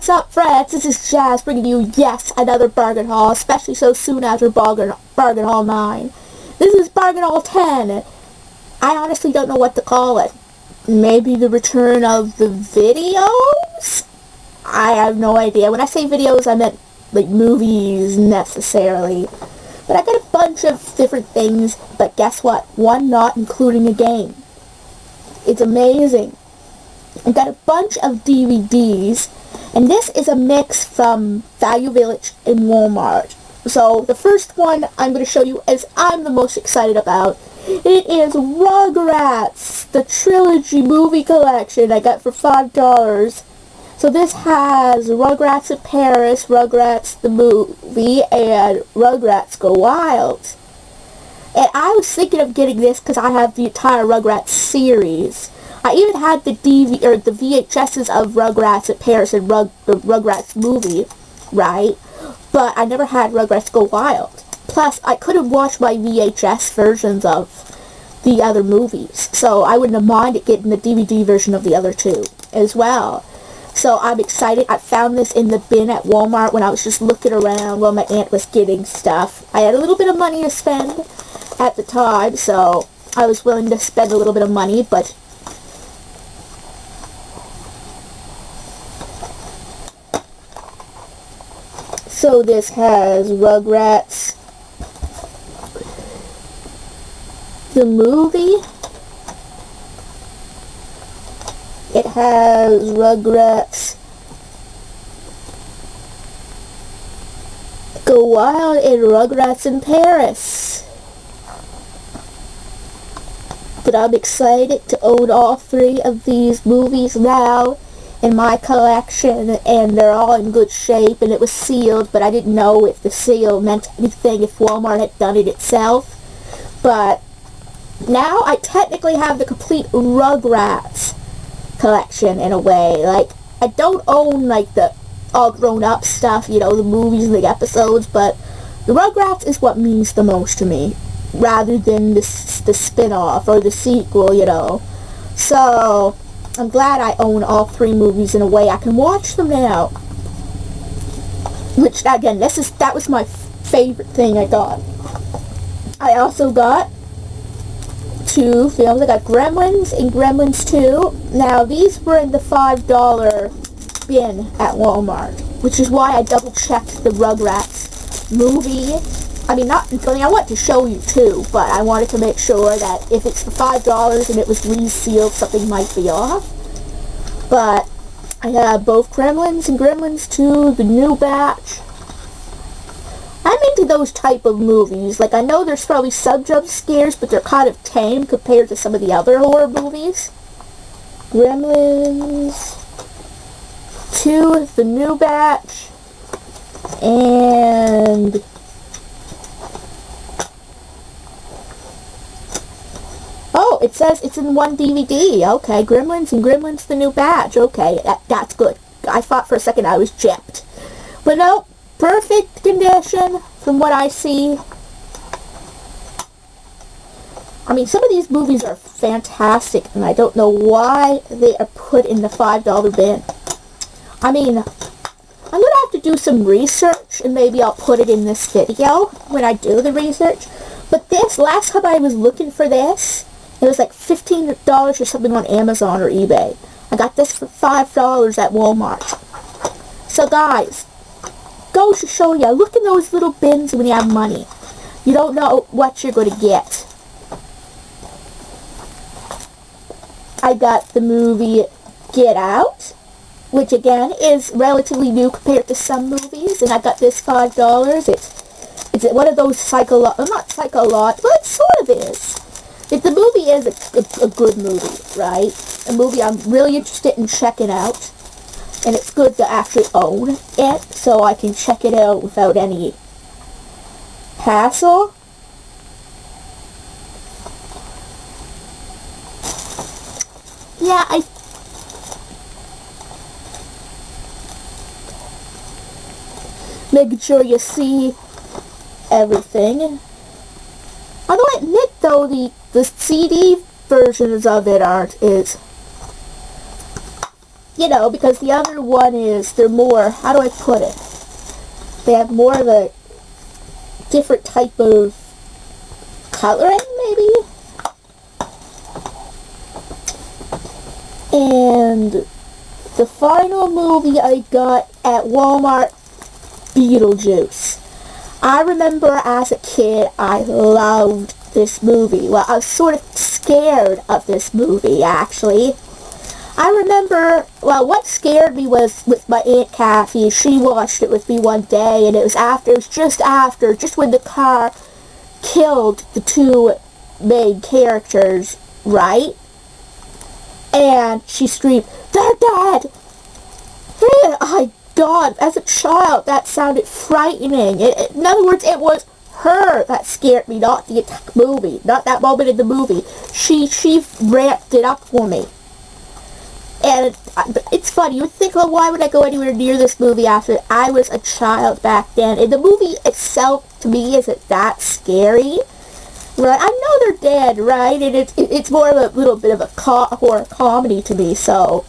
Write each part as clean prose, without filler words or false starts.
What's up, friends? This is Jazz bringing you, yes, another Bargin Haul, especially so soon after Bargin Haul 9. This is Bargin Haul 10. I honestly don't know what to call it. Maybe the return of the videos? I have no idea. When I say videos, I meant, like, movies necessarily. But I got a bunch of different things, but guess what? One not including a game. It's amazing. I got a bunch of DVDs, and this is a mix from Value Village and Walmart. So the first one I'm going to show you is I'm the most excited about. It is Rugrats, the trilogy movie collection I got for $5. So this has Rugrats in Paris, Rugrats the movie, and Rugrats Go Wild. And I was thinking of getting this because I have the entire Rugrats series. I even had the the VHSs of Rugrats in Paris and the Rugrats movie, right? But I never had Rugrats Go Wild. Plus, I couldn't watch my VHS versions of the other movies, so I wouldn't have minded getting the DVD version of the other two as well. So I'm excited. I found this in the bin at Walmart when I was just looking around while my aunt was getting stuff. I had a little bit of money to spend at the time, so I was willing to spend a little bit of money, but so this has Rugrats the movie. It has Rugrats Go Wild and Rugrats in Paris. But I'm excited to own all three of these movies now in my collection, and they're all in good shape, and it was sealed, but I didn't know if the seal meant anything if Walmart had done it itself. But now I technically have the complete Rugrats collection in a way. Like, I don't own like the all grown up stuff, you know, the movies and the episodes, but the Rugrats is what means the most to me, rather than the spin-off or the sequel, you know. So I'm glad I own all three movies in a way I can watch them now. Which, again, that was my favorite thing I got. I also got two films. I got Gremlins and Gremlins 2. Now, these were in the $5 bin at Walmart, which is why I double-checked the Rugrats movie. I want to show you too, but I wanted to make sure that if it's for $5 and it was resealed, something might be off. But I have both Gremlins and Gremlins 2, the new batch. I'm into those type of movies. Like, I know there's probably some jump scares, but they're kind of tame compared to some of the other horror movies. Gremlins 2, the new batch, and oh, it says it's in one DVD. Okay, Gremlins and Gremlins the new batch. Okay, that's good. I thought for a second I was gypped. But no, perfect condition from what I see. I mean, some of these movies are fantastic, and I don't know why they are put in the $5 bin. I mean, I'm going to have to do some research, and maybe I'll put it in this video when I do the research. But this, last time I was looking for this, it was like $15 or something on Amazon or eBay. I got this for $5 at Walmart. So guys, goes to show you, look in those little bins when you have money. You don't know what you're going to get. I got the movie Get Out, which again is relatively new compared to some movies, and I got this $5. It's one of those not psychological, but it sort of is. The movie is a good movie, right? A movie I'm really interested in checking out, and it's good to actually own it, so I can check it out without any hassle. Yeah, making sure you see everything. Although I admit though, the CD versions of it you know, because the other one is, they're more, how do I put it? They have more of a different type of coloring, maybe? And the final movie I got at Walmart, Beetlejuice. I remember as a kid, I loved this movie. Well, I was sort of scared of this movie, actually. I remember, well, what scared me was with my Aunt Kathy. She watched it with me one day, and it was just when the car killed the two main characters, right? And she screamed, "They're dead!" And I, God, as a child, that sounded frightening. In other words, it was her that scared me, not the movie, not that moment in the movie. She ramped it up for me. And it's funny, you would think, well, why would I go anywhere near this movie after I was a child back then? And the movie itself, to me, isn't that scary. Right? I know they're dead, right? And it's more of a little bit of a horror comedy to me, so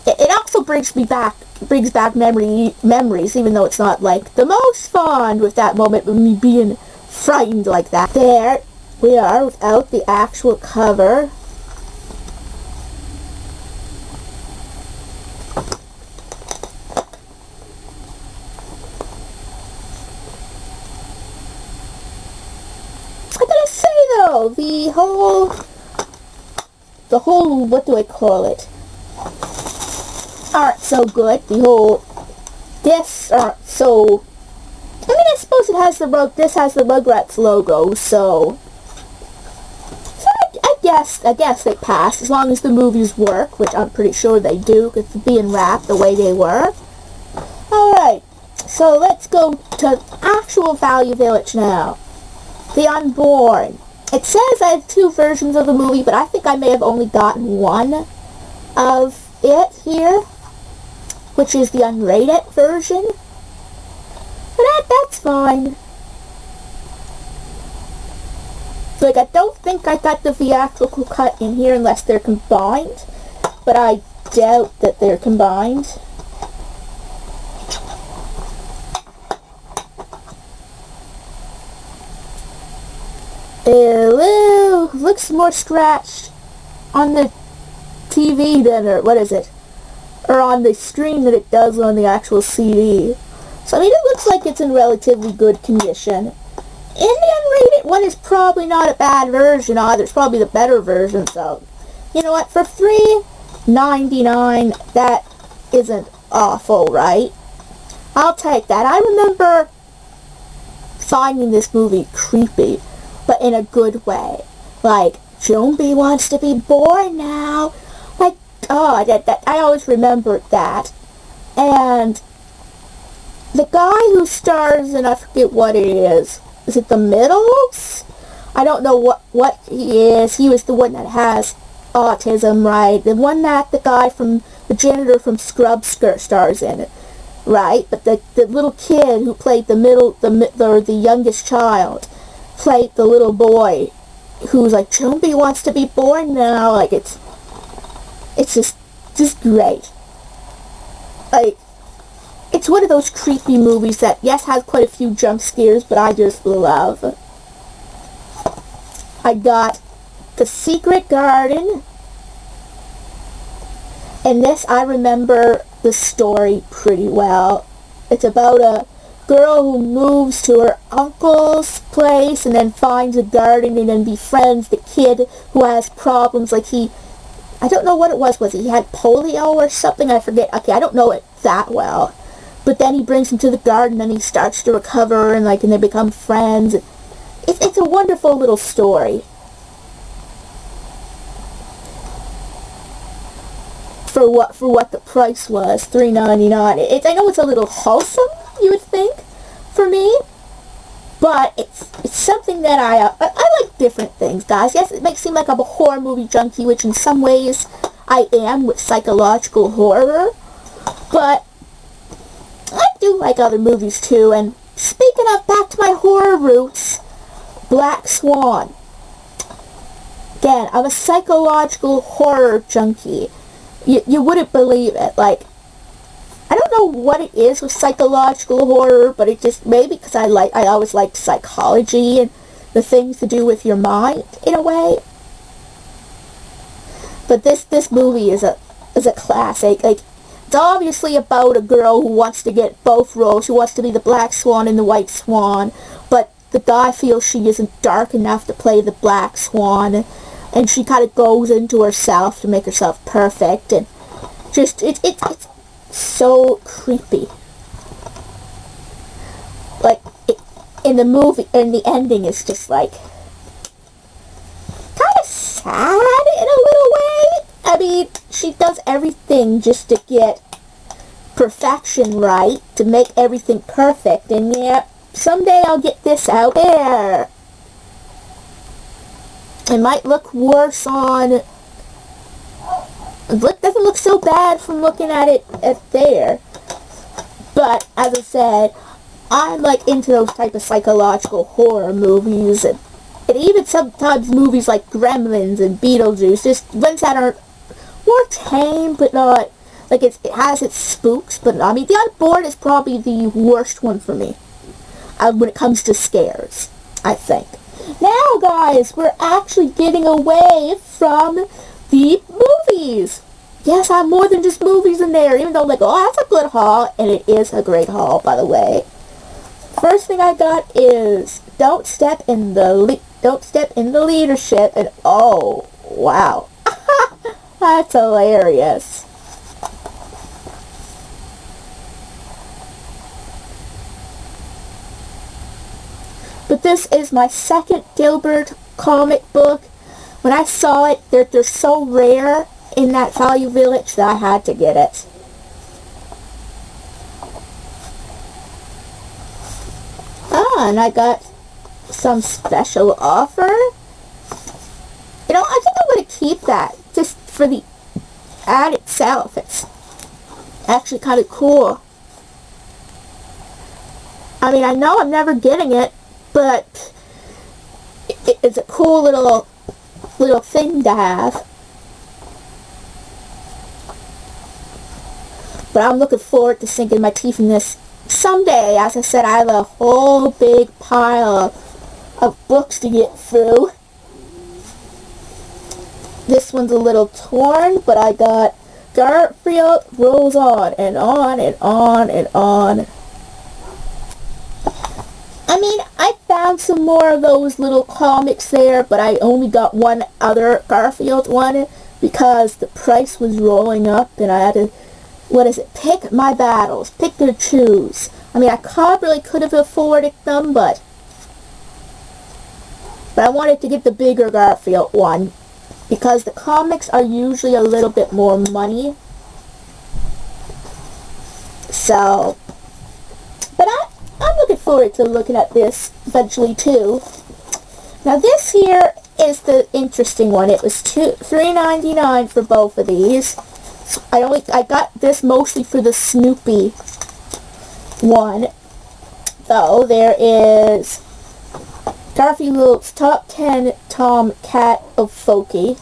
it also brings back memories, even though it's not like the most fond with that moment of me being frightened like that. There we are without the actual cover. I gotta say though, the whole, what do I call it? Aren't so good. The whole discs aren't so, I mean, I suppose this has the Rugrats logo, so I guess they pass as long as the movies work, which I'm pretty sure they do, because being wrapped the way they were. Alright, so let's go to actual Value Village now. The Unborn. It says I have 2 versions of the movie, but I think I may have only gotten one of it here, which is the unrated version. But that's fine. Like, I don't think I got the theatrical cut in here unless they're combined, but I doubt that they're combined. Ew, looks more scratched on the TV than, or what is it? Or on the screen than it does on the actual CD. So, I mean, it looks like it's in relatively good condition. And the unrated one is probably not a bad version either. It's probably the better version, so, you know what? For $3.99, that isn't awful, right? I'll take that. I remember finding this movie creepy, but in a good way. Like, Jumby wants to be born now. Like, oh, that I always remembered that. And the guy who stars in, I forget what it is it the Middles? I don't know what he is. He was the one that has autism, right? The one that the guy from, the janitor from Scrubs stars in it, right? But the little kid who played the youngest child, played the little boy who's like, Jumby wants to be born now. Like, it's just great. Like, it's one of those creepy movies that, yes, has quite a few jump scares, but I just love. I got The Secret Garden. And this, I remember the story pretty well. It's about a girl who moves to her uncle's place and then finds a garden and then befriends the kid who has problems. Like, I don't know what it was he had polio or something? I forget. Okay, I don't know it that well. But then he brings him to the garden and he starts to recover and they become friends. It's a wonderful little story. For what the price was, $3.99. I know it's a little wholesome, you would think, for me. But it's something that I like different things, guys. Yes, it may seem like I'm a horror movie junkie, which in some ways I am with psychological horror. But I do like other movies too, and speaking of, back to my horror roots, Black Swan. Again, I'm a psychological horror junkie. You wouldn't believe it. Like, I don't know what it is with psychological horror, but it just, maybe because I always liked psychology and the things to do with your mind, in a way. But this movie is a classic. Like, it's obviously about a girl who wants to get both roles. She wants to be the Black Swan and the White Swan, but the guy feels she isn't dark enough to play the Black Swan, and she kind of goes into herself to make herself perfect, and just, it's so creepy. Like, in the movie, in the ending, it's just like, kind of sad in a little way. I mean, she does everything just to get perfection right, to make everything perfect, and yeah, someday I'll get this out there. It might look worse on... It doesn't look so bad from looking at it there. But, as I said, I'm like into those type of psychological horror movies, and even sometimes movies like Gremlins and Beetlejuice, just ones that are more tame, but not, like, it has its spooks, but I mean, The Unborn is probably the worst one for me, when it comes to scares, I think. Now, guys, we're actually getting away from the movies. Yes, I have more than just movies in there, even though, like, oh, that's a good haul, and it is a great haul, by the way. First thing I got is Don't Step in the Leadership, and oh, wow. That's hilarious. But this is my second Dilbert comic book. When I saw it, they're so rare in that Value Village that I had to get it. Ah, and I got some special offer. You know, I think I'm going to keep that just for the ad itself. It's actually kind of cool. I mean, I know I'm never getting it, but it's a cool little thing to have. But I'm looking forward to sinking my teeth in this someday. As I said, I have a whole big pile of books to get through. This one's a little torn, but I got Garfield rolls on and on and on and on. I mean, I found some more of those little comics there, but I only got one other Garfield one because the price was rolling up and I had to, pick my battles, pick or choose. I mean, I probably could have afforded them, but I wanted to get the bigger Garfield one because the comics are usually a little bit more money. So, but I'm looking forward to looking at this eventually too. Now this here is the interesting one. It was $3.99 for both of these. I got this mostly for the Snoopy one. Though there is Garfield's Top 10 Tom Cat of Folky.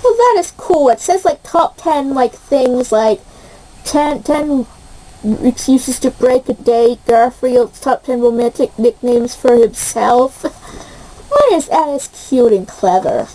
Well, that is cool. It says like top 10 like things like 10 excuses to break a date, Garfield's top 10 romantic nicknames for himself. That is cute and clever.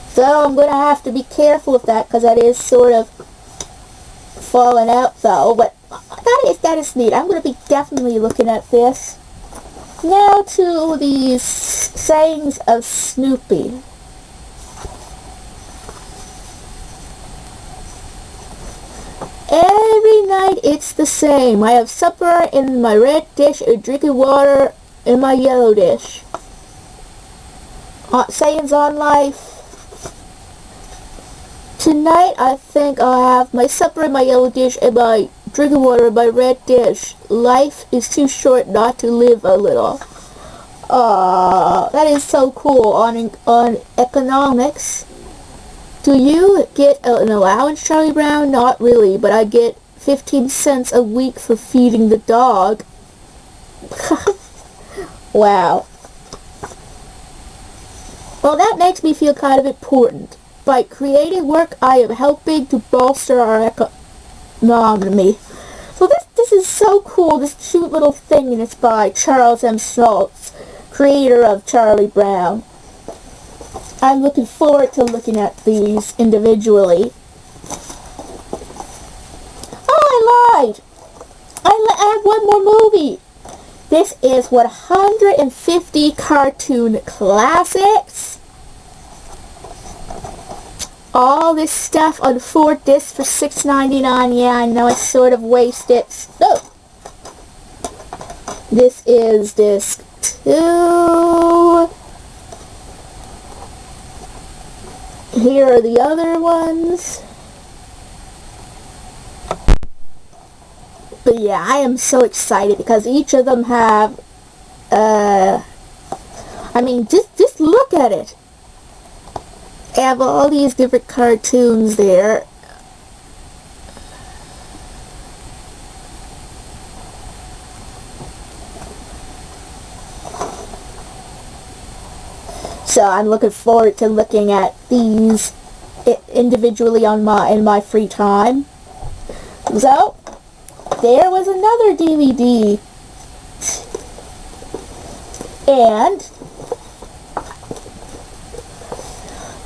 So I'm going to have to be careful with that because that is sort of falling out though. But that is neat. I'm going to be definitely looking at this. Now to these sayings of Snoopy. Every night it's the same. I have supper in my red dish and drinking water in my yellow dish. Sayings on life. Tonight I think I'll have my supper in my yellow dish and my drinking water in my red dish. Life is too short not to live a little. That is so cool on economics. Do you get an allowance, Charlie Brown? Not really, but I get 15 cents a week for feeding the dog. Wow. Well, that makes me feel kind of important. By creating work, I am helping to bolster our economy. So this is so cool, this cute little thing, and it's by Charles M. Schultz, creator of Charlie Brown. I'm looking forward to looking at these individually. Oh, I lied! I have one more movie. This is 150 cartoon classics. All this stuff on 4 discs for $6.99. Yeah, I know I sort of wasted it. No. This is disc 2. Here are the other ones. But yeah, I am so excited because each of them have, I mean, just look at it. They have all these different cartoons there. So I'm looking forward to looking at these individually in my free time. So there was another DVD, and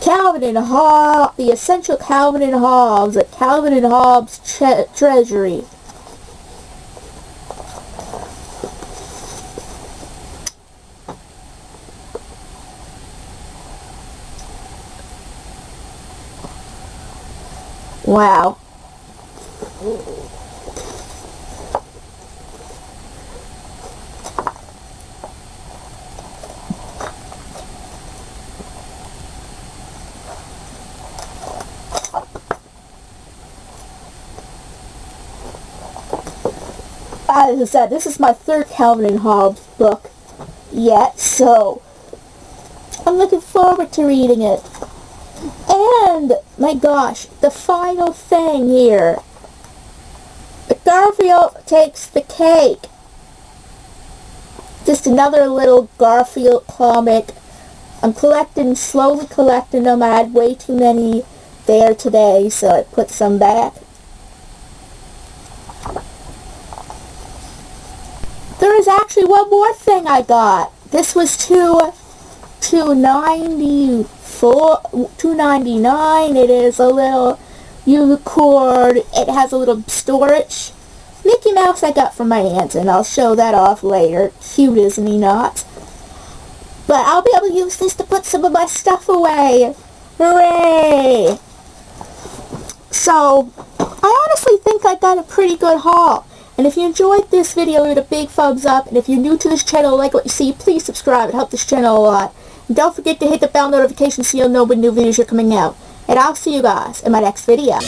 Calvin and Hobbes, The Essential Calvin and Hobbes, at Calvin and Hobbes Treasury. Wow. As I said, this is my third Calvin and Hobbes book yet, so I'm looking forward to reading it. And, my gosh, the final thing here. Garfield Takes the Cake. Just another little Garfield comic. I'm slowly collecting them. I had way too many there today, so I put some back. There is actually one more thing I got. This was $2.99. It is a little unicorn. It has a little storage. Mickey Mouse I got from my aunt, and I'll show that off later. Cute, isn't he not? But I'll be able to use this to put some of my stuff away. Hooray! So, I honestly think I got a pretty good haul. And if you enjoyed this video, give it a big thumbs up. And if you're new to this channel, like what you see, please subscribe. It helps this channel a lot. And don't forget to hit the bell notification so you'll know when new videos are coming out. And I'll see you guys in my next video.